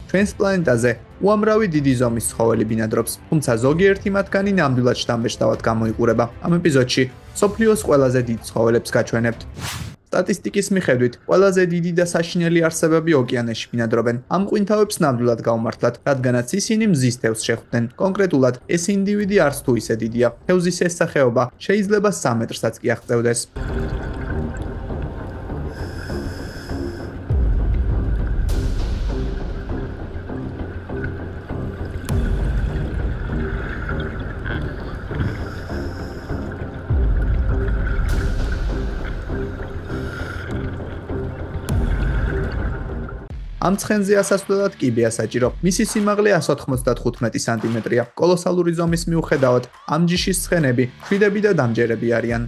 ჩვენს პლანეტაზე უამრავი დიდი ზომის ცხოველი ბინადრობს, თუმცა ზოგიერთი მათგანი ნამდვილად შთამბეჭდავად გამოიყურება. ამ ეპიზოდში მსოფლიოს ყველაზე დიდ ცხოველებს გაჩვენებთ. სტატისტიკის მიხედვით, ყველაზე დიდი და საშინელი არსებები ოკეანეში ბინადრობენ. ამ ყვინთავებს ნამდვილად გაუმართლათ, რადგანაც ისინი მზის თევზს შეხვდნენ. კონკრეტულად, ეს ინდივიდი არც თუ ისე დიდია. თევზის ეს სახეობა შეიძლება 3 მეტრსაც კი აღწევდეს. ამ ცხენზე ასასვლელად კიბეა საჭირო. მისი სიმაღლე 195 სანტიმეტრია. კოლოსალური ზომის მიუხედავად, ამ ჯიშის ცხენები მშვიდები და დამჯერები არიან.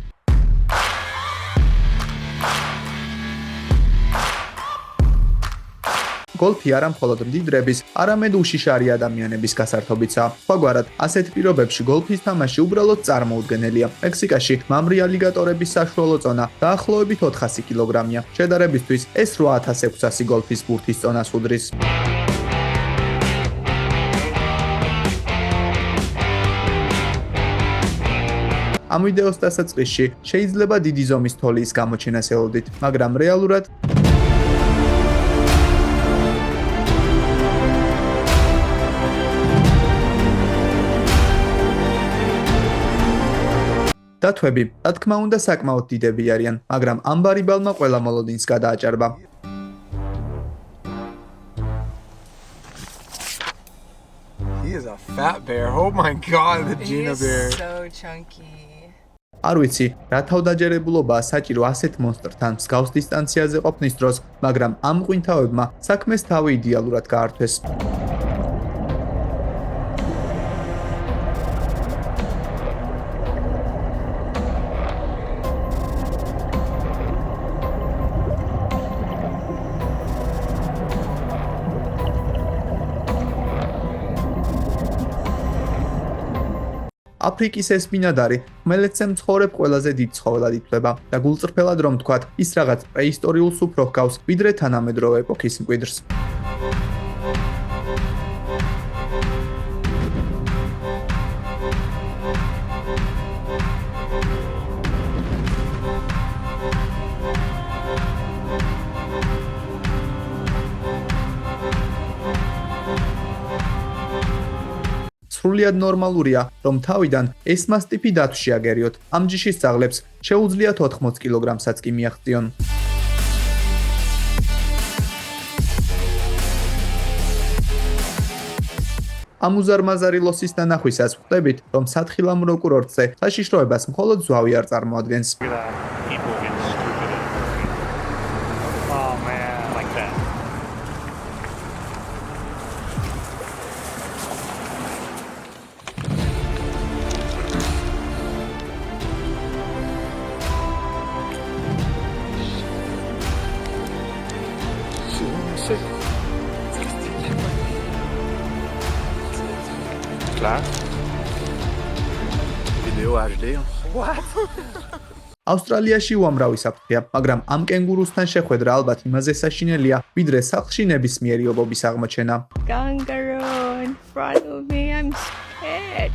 გოლფი არა მხოლოდ მდიდრების, არამედ უშიშარი ადამიანების გასართობიცაა. სხვაგვარად, ასეთ პირობებში გოლფის თამაში უბრალოდ წარმოუდგენელია. მექსიკაში მამრი ალიგატორების საშუალო წონა დაახლოებით 400 კილოგრამია. შედარებისთვის, ეს 8600 გოლფის ბურთის წონას უდრის. ამ ვიდეოს დასაწყისში შეიძლება დიდი ზომის თოლის გამოჩენას ელოდით, მაგრამ რეალურად დათვები, რა თქმა უნდა, საკმაოდ დიდები არიან, მაგრამ ამ ბარიბალმა ყველა მოლოდინს გადააჭარბა. He is a fat bear. Oh my god, the Gina bear. He's so chunky. არ ვიცი, რა თავდაჯერებულობაა საჭირო ასეთ მონსტრთან მსგავს დისტანციაზე ყოფნის დროს, მაგრამ ამ ყვინთავებმა საქმეს თავი იდეალურად გაართვეს. აფრიკის ეს ბინადარი ხმელეთზე მცხოვრებ ყველაზე დიდ ცხოველად ითვლება და გულწრფელად რომ ვთქვათ, ის რაღაც პრეისტორიულს უფრო ჰგავს, ვიდრე თანამედროვე ეპოქის მკვიდრს. სრულიად ნორმალურია, რომ თავიდან ეს მასტიფი დათვში აგერიოთ. ამ ჯიშის ძაღლებს შეუძლიათ 80 კილოგრამსაც კი მიაღწიონ. ამ უზარმაზარი ლოსის დანახვისას ვხვდებით, რომ სათხილამურო კურორტზე საშიშროებას მხოლოდ ზვავი არ წარმოადგენს. Klaar? Video HD. What? ავსტრალიაში უამრავი საფრთხეა, მაგრამ ამ კენგურუსთან შეხვედრა ალბათ იმაზე საშინელია, ვიდრე სახლში ნებისმიერი ობობის აღმოჩენა. Kangaroo in front of me. I'm scared.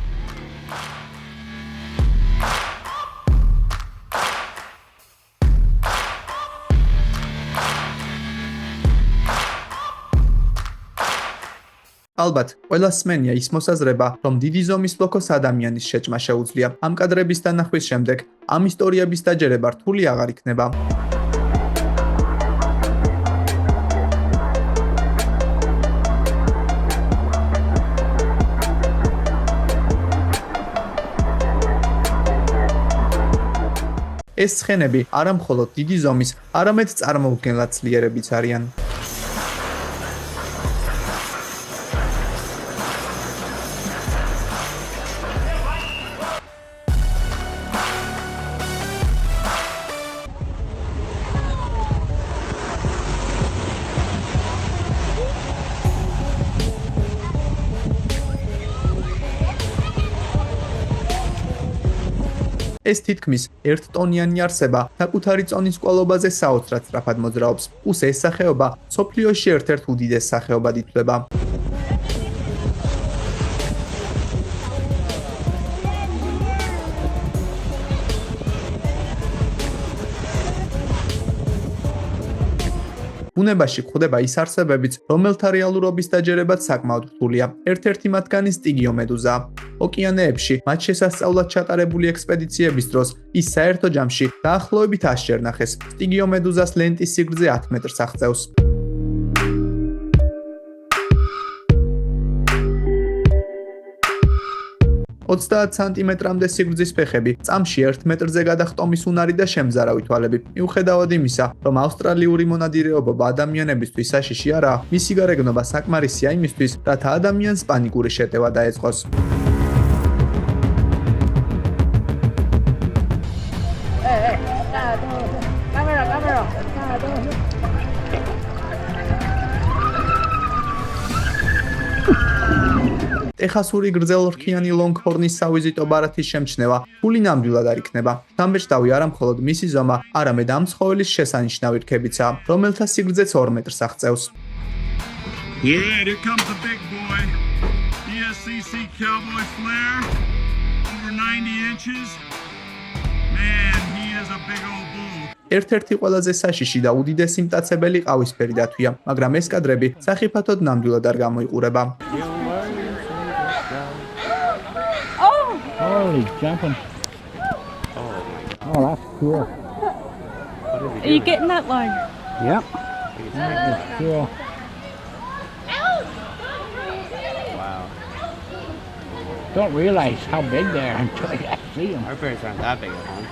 ალბათ, ყველას სმენია ის მოსაზრება, რომ დიდი ზომის ლოქოს ადამიანის შეჭმა შეუძლია. ამ კადრების დანახვის შემდეგ, ამ ისტორიების დაჯერება რთული აღარ იქნება. ეს ცხენები არა მხოლოდ დიდი ზომის, არამედ წარმოუდგენლად ძლიერებიც არიან. ეს თითქმის 1 ტონიანი არსება საკუთარი წონის კვალობაზე საოცრად სწრაფად მოძრაობს. უსე ეს სახეობა მსოფლიოში ერთ-ერთ უდიდეს სახეობად ითვლება. ბუნებაში გვხვდება ის არსებებიც, რომელთა რეალურობის დაჯერებაც საკმაოდ რთულია. ერთ-ერთი მათგანი სტიგიომედუზაა. ოკეანეებში მათ შესასწავლად ჩატარებული ექსპედიციების დროს ის საერთო ჯამში დაახლოებით 100 ჯერ ნახეს. სტიგიომედუზას ლენტის სიგრძე 10 მეტრს აღწევს. 30 სანტიმეტრამდე სიგრძის ფეხები, წამში 1 მეტრზე გადახტომის უნარი და შემზარავი თვალები. მიუხედავად იმისა, რომ ავსტრალიური მონადირეობა ადამიანებისთვის საშიში არაა, მისი გარეგნობა საკმარისია იმისთვის, რათა ადამიანს პანიკური შეტევა დაეწყოს. ტეხასური გრძელრქიანი ლონგჰორნის სავიზიტო ბარათის შემჩნევა ფული ნამდვილად არ იქნება. დამბეჭდავი არა მხოლოდ მისი ზომა, არამედ ამ ცხოველის შესანიშნავი რქებიცაა, რომელთა სიგრძეც 2 მეტრს აღწევს. Yeah, here comes the big boy. ESCC Cowboy Flare, over 90 inches. Man, he is a big old bull. ერთ-ერთი ყველაზე საშიში და უდიდესი მტაცებელი ყავისფერი დათვია, მაგრამ ეს კადრები სახიფათოდ ნამდვილად არ გამოიყურება. Holy jumping. Oh, that's cool. Are you getting that one? Yep. That's cool. Wow. Don't realize how big they are until you see them. Our birds aren't that big at home.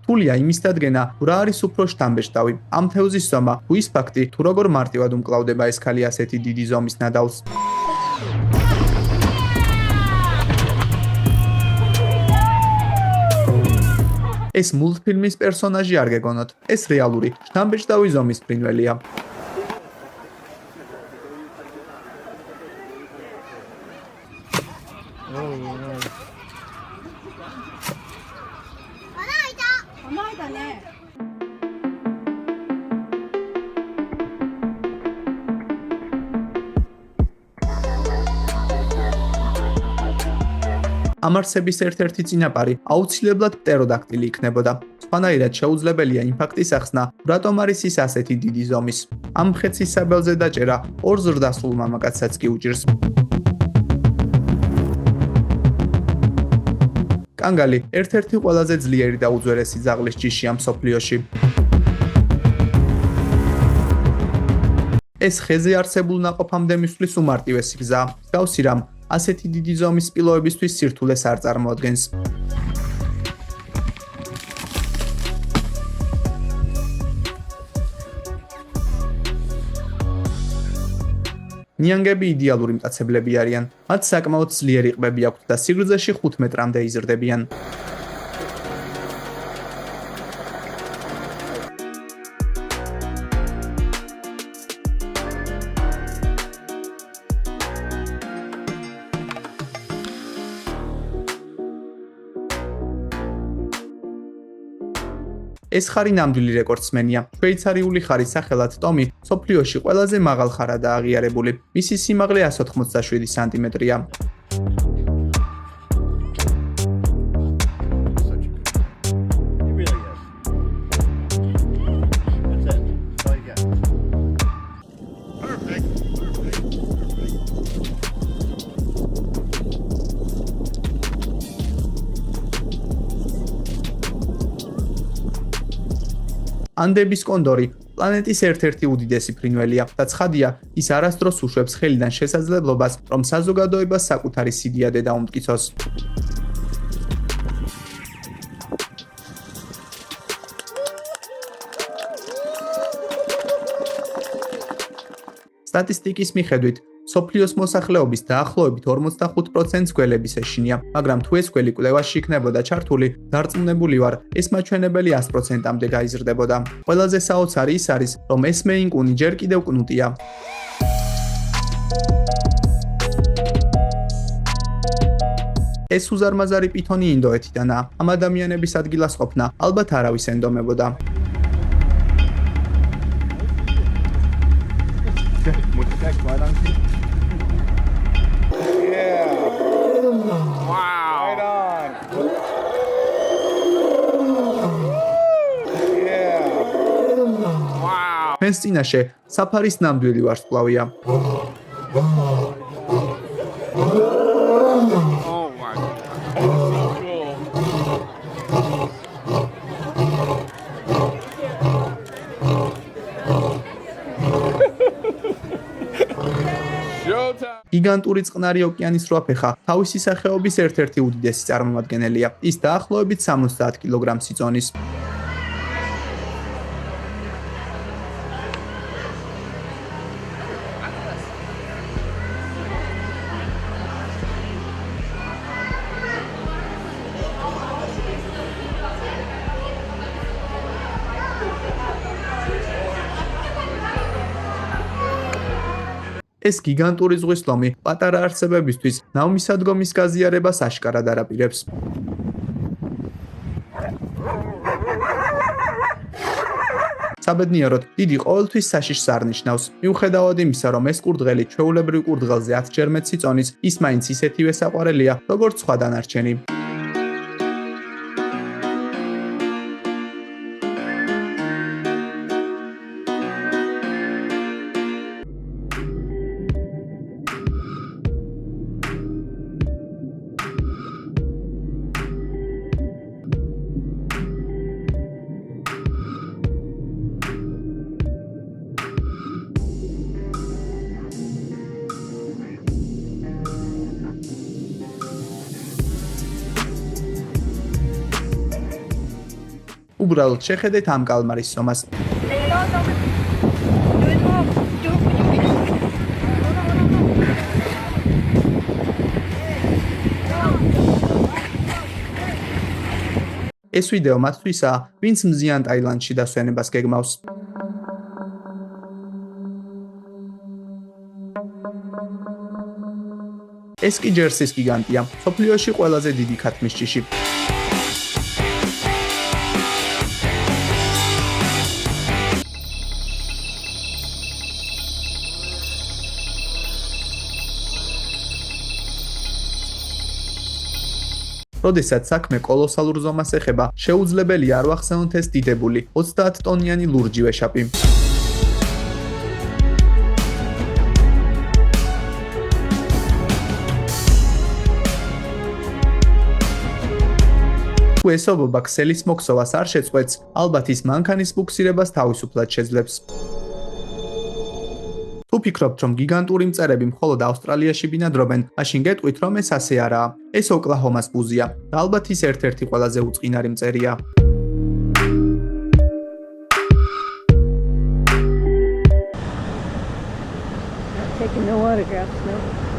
თულია იმის დადგენა, რა არის უფრო შთამბეჭდავი. ამ თევზის ზომა, თუ ის ფაქტი, თუ როგორ მარტივად უმკლავდება ეს ქალი ასეთი დიდი ზომის ნადავლს. ეს მულტფილმის პერსონაჟი არ გეგონოთ. ეს რეალური, შთამბეჭდავი ზომის ფრინველია. ამარსების ერთ-ერთი წინაპარი აუცილებლად პტეროდაქტილი იქნებოდა. სხვანაირად შეუძლებელია იმ ფაქტის ახსნა, რატომ არის ის ასეთი დიდი ზომის. ამ მხეცის საბელზე დაჭერა ორ ზრდასრულ მამაკაცსაც კი უჭირს. კანგალი ერთ-ერთი ყველაზე ძლიერი და უძველესი ძაღლის ჯიშია მსოფლიოში. ეს ხეზე არსებულ ნაყოფამდე მისვლის უმარტივესი გზაა. მსგავსი რამ ასეთი დიდი ზომის სპილოებისთვის სირთულეს არ წარმოადგენს. ნიანგები იდეალური მტაცებლები არიან. მათ საკმაოდ ძლიერი ყბები აქვთ და სიგრძეში 5 მეტრამდე იზრდებიან. ეს ხარი ნამდვილი რეკორდსმენია. შვეიცარიული ხარის სახელად ტომი სოფლიოში ყველაზე მაღალ ხარადაა აღიარებული. მისი სიმაღლე 187 სანტიმეტრია. ანდების კონდორი პლანეტის ერთ-ერთი უდიდესი ფრინველია და ცხადია, ის არასდროს უშვებს ხელიდან შესაძლებლობას, რომ საზოგადოებას საკუთარი სიდიადე დაუმტკიცოს. სტატისტიკის მიხედვით, სოფლიოს მოსახლეობის დაახლოებით 45%-ს გველების ეშინია, მაგრამ თუ ეს გველი კვლევაში იქნებოდა ჩართული, დარწმუნებული ვარ, ეს მაჩვენებელი 100%-ამდე გაიზრდებოდა. ყველაზე საოცარი ის არის, რომ ეს მეინკუნი ჯერ კიდევ კნუტია. ეს უზარმაზარი პითონი ინდოეთიდანაა. ამ ადამიანების ადგილას ყოფნა ალბათ არავის ენდომებოდა. Wow. Right on. Yeah. Wow. ჩვენს წინაშე საფარის ნამდვილი ვარსკვლავია. Oh my god. Showtime. გიგანტური წყნარი ოკეანის რვაფეხა თავისი სახეობის ერთ-ერთი უდიდესი წარმომადგენელია. ის დაახლოებით 70 კილოგრამს იწონის. ეს გიგანტური ზღვის ლომი პატარა არსებებისთვის ნავმისადგომის გაზიარებას აშკარად არაპირებს. საბედნიეროდ, დიდი ყოველთვის საშიშს არნიშნავს. მიუხედავად იმისა, რომ ეს კურდღელი ჩვეულებრივ კურდღელზე 10-ჯერ მეტს იწონის, ის მაინც ისეთივე საყვარელია, როგორც სხვა დანარჩენი. უბრალოდ შეხედეთ ამ კალმარის სომას. ეს ვიდეო მათთვისაა, ვინც მზიან ტაილანდში დასვენებას გეგმავს. ეს კი ჯერსის გიგანტია, მსოფლიოში ყველაზე დიდი ქათმის ჯიში. როდესაც საქმე კოლოსალურ ზომას ეხება, შეუძლებელია არ ვახსენოთ ეს დიდებული 30 ტონიანი ლურჯი ვეშაპი. თუ ესობობა ქსელის მოქსოვას არ შეწყვეტს, ალბათ ის მანქანის ბუქსირებას თავისუფლად შეძლებს. თუ ფიქრობთ, რომ გიგანტური მწერები მხოლოდ ავსტრალიაში ბინადრობენ, მაშინ გეტყვით, რომ ეს ასე არაა. ეს ოკლაჰომას ბუზია და ალბათ ის ერთ-ერთი ყველაზე უწყინარი მწერია. Taking no autographs, no.